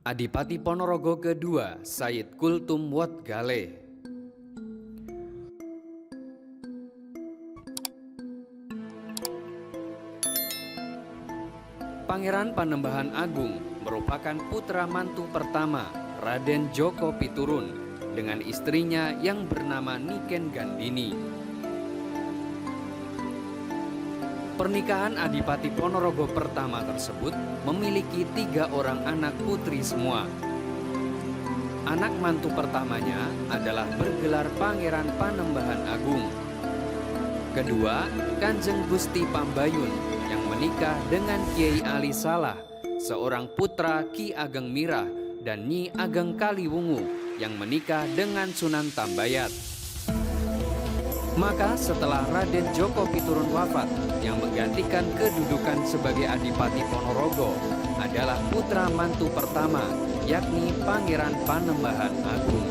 Adipati Ponorogo kedua, Said Kultum Wotgale. Pangeran Panembahan Agung merupakan putra mantu pertama Raden Djoko Piturun dengan istrinya yang bernama Niken Gandini. Pernikahan Adipati Ponorogo pertama tersebut memiliki 3 orang anak putri semua. Anak mantu pertamanya adalah bergelar Pangeran Panembahan Agung. Kedua, Kanjeng Gusti Pambayun yang menikah dengan Kiai Ali Salah, seorang putra Ki Ageng Mirah, dan Nyi Ageng Kaliwungu yang menikah dengan Sunan Tambayat. Maka setelah Raden Djoko Piturun wafat, yang menggantikan kedudukan sebagai Adipati Ponorogo adalah putra mantu pertama, yakni Pangeran Panembahan Agung.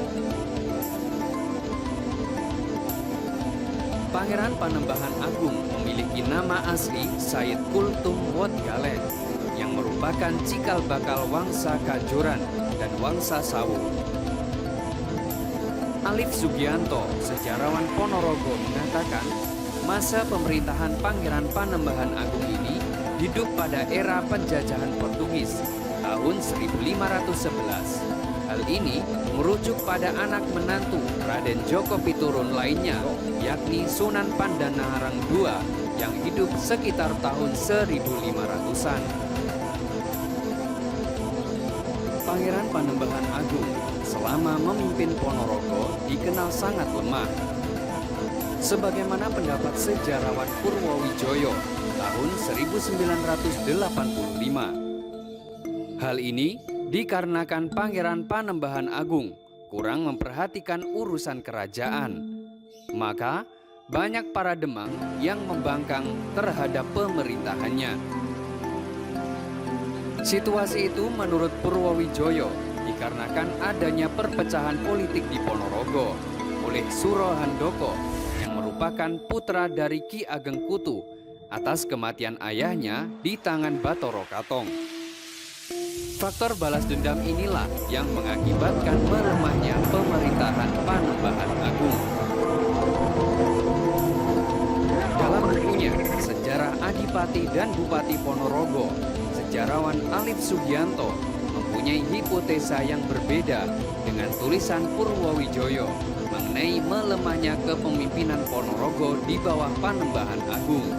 Pangeran Panembahan Agung memiliki nama asli Said Kultum Wotgale, yang merupakan cikal bakal Wangsa Kajoran dan Wangsa Sawu. Alif Sugianto, sejarawan Ponorogo, mengatakan masa pemerintahan Pangeran Panembahan Agung ini hidup pada era penjajahan Portugis tahun 1511. Hal ini merujuk pada anak menantu Raden Djoko Piturun lainnya, yakni Sunan Pandanaharang II yang hidup sekitar tahun 1500-an. Pangeran Panembahan Agung selama memimpin Ponorogo dikenal sangat lemah. Sebagaimana pendapat sejarawan Purwowijoyo tahun 1985. Hal ini dikarenakan Pangeran Panembahan Agung kurang memperhatikan urusan kerajaan. Maka banyak para demang yang membangkang terhadap pemerintahannya. Situasi itu menurut Purwowijoyo dikarenakan adanya perpecahan politik di Ponorogo oleh Suro Handoko yang merupakan putra dari Ki Ageng Kutu atas kematian ayahnya di tangan Bathara Katong. Faktor balas dendam inilah yang mengakibatkan melemahnya pemerintahan Panembahan Agung. Dalam bukunya Sejarah Adipati dan Bupati Ponorogo, sejarawan Alif Sugianto mempunyai hipotesa yang berbeda dengan tulisan Purwowijoyo mengenai melemahnya kepemimpinan Ponorogo di bawah Panembahan Agung.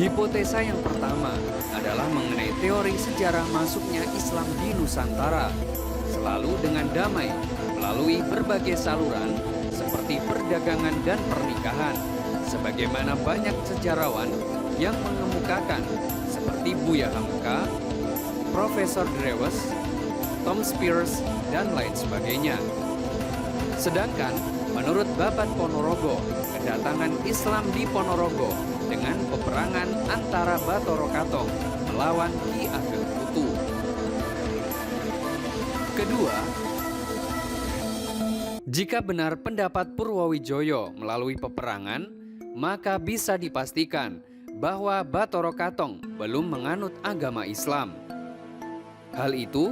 Hipotesa yang pertama adalah mengenai teori sejarah masuknya Islam di Nusantara, selalu dengan damai melalui berbagai saluran seperti perdagangan dan pernikahan, sebagaimana banyak sejarawan yang mengemukakan seperti Buya Hamka, Profesor Drewes, Tom Spears, dan lain sebagainya. Sedangkan menurut Babat Ponorogo, kedatangan Islam di Ponorogo dengan peperangan antara Bathara Katong melawan Ki Ageng Kutu. Kedua, jika benar pendapat Purwowijoyo melalui peperangan, maka bisa dipastikan bahwa Bathara Katong belum menganut agama Islam. Hal itu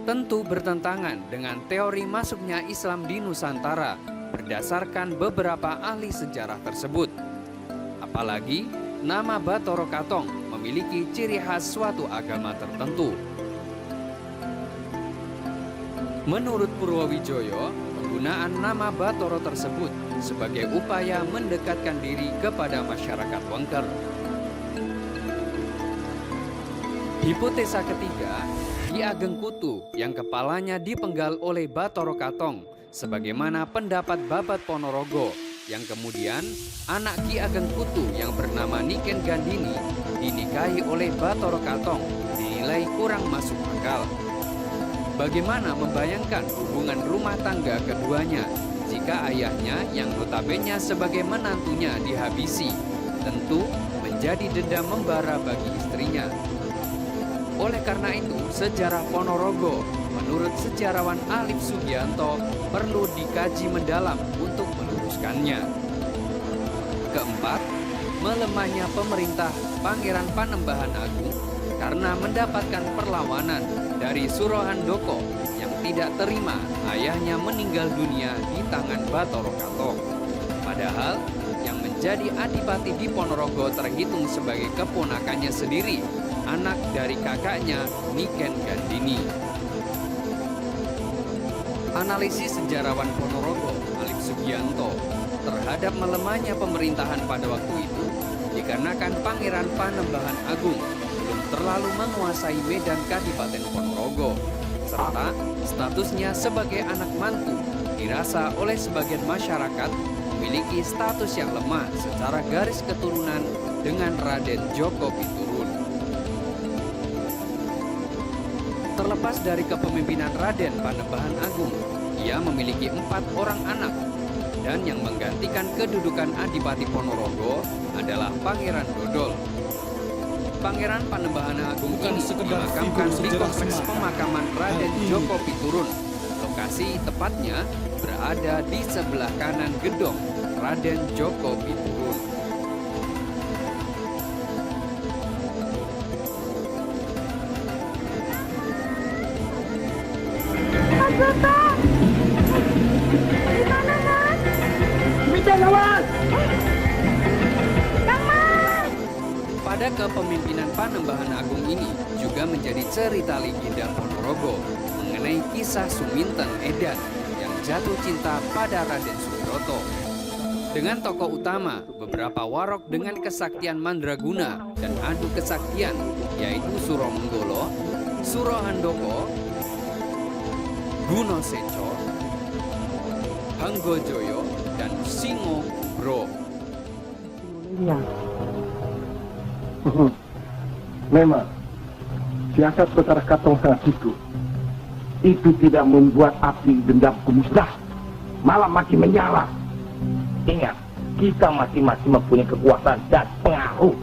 tentu bertentangan dengan teori masuknya Islam di Nusantara berdasarkan beberapa ahli sejarah tersebut. Apalagi nama Bathara Katong memiliki ciri khas suatu agama tertentu. Menurut Purwowijoyo, penggunaan nama Bathara tersebut sebagai upaya mendekatkan diri kepada masyarakat Wengker. Hipotesa ketiga, Ki Ageng Kutu yang kepalanya dipenggal oleh Bathara Katong, sebagaimana pendapat Babat Ponorogo, yang kemudian anak Ki Ageng Kutu yang bernama Niken Gandini dinikahi oleh Bathara Katong dinilai kurang masuk akal. Bagaimana membayangkan hubungan rumah tangga keduanya jika ayahnya yang notabene sebagai menantunya dihabisi, tentu menjadi dendam membara bagi istrinya. Oleh karena itu, sejarah Ponorogo menurut sejarawan Alif Sugianto perlu dikaji mendalam untuk meluruskannya. Keempat, melemahnya pemerintah Pangeran Panembahan Agung karena mendapatkan perlawanan dari Surohandoko yang tidak terima ayahnya meninggal dunia di tangan Bathara Katong. Padahal yang menjadi adipati di Ponorogo terhitung sebagai keponakannya sendiri, anak dari kakaknya Niken Gandini. Analisis sejarawan Ponorogo, Alif Sugianto, terhadap melemahnya pemerintahan pada waktu itu dikarenakan Pangeran Panembahan Agung belum terlalu menguasai medan Kadipaten Ponorogo, serta statusnya sebagai anak mantu dirasa oleh sebagian masyarakat memiliki status yang lemah secara garis keturunan dengan Raden Djoko Piturun. Terlepas dari kepemimpinan Raden Panembahan Agung, ia memiliki 4 orang anak, dan yang menggantikan kedudukan Adipati Ponorogo adalah Pangeran Dodol. Pangeran Panembahan Agung ini dimakamkan di kompleks pemakaman Raden Djoko Piturun. Lokasi tepatnya berada di sebelah kanan gedung Raden Djoko Piturun. Pada kepemimpinan Panembahan Agung ini juga menjadi cerita legenda Ponorogo mengenai kisah Suminten Edan yang jatuh cinta pada Raden Subiroto. Dengan tokoh utama beberapa warok dengan kesaktian mandraguna dan adu kesaktian, yaitu Suromenggolo, Surohandoko, Gunoseco, Hanggojoyo, dan Singo Kubro. Memang siasat Bathara Katong saat itu tidak membuat api dendamku musnah, malah makin menyala. Ingat, kita masing-masing mempunyai kekuasaan dan pengaruh.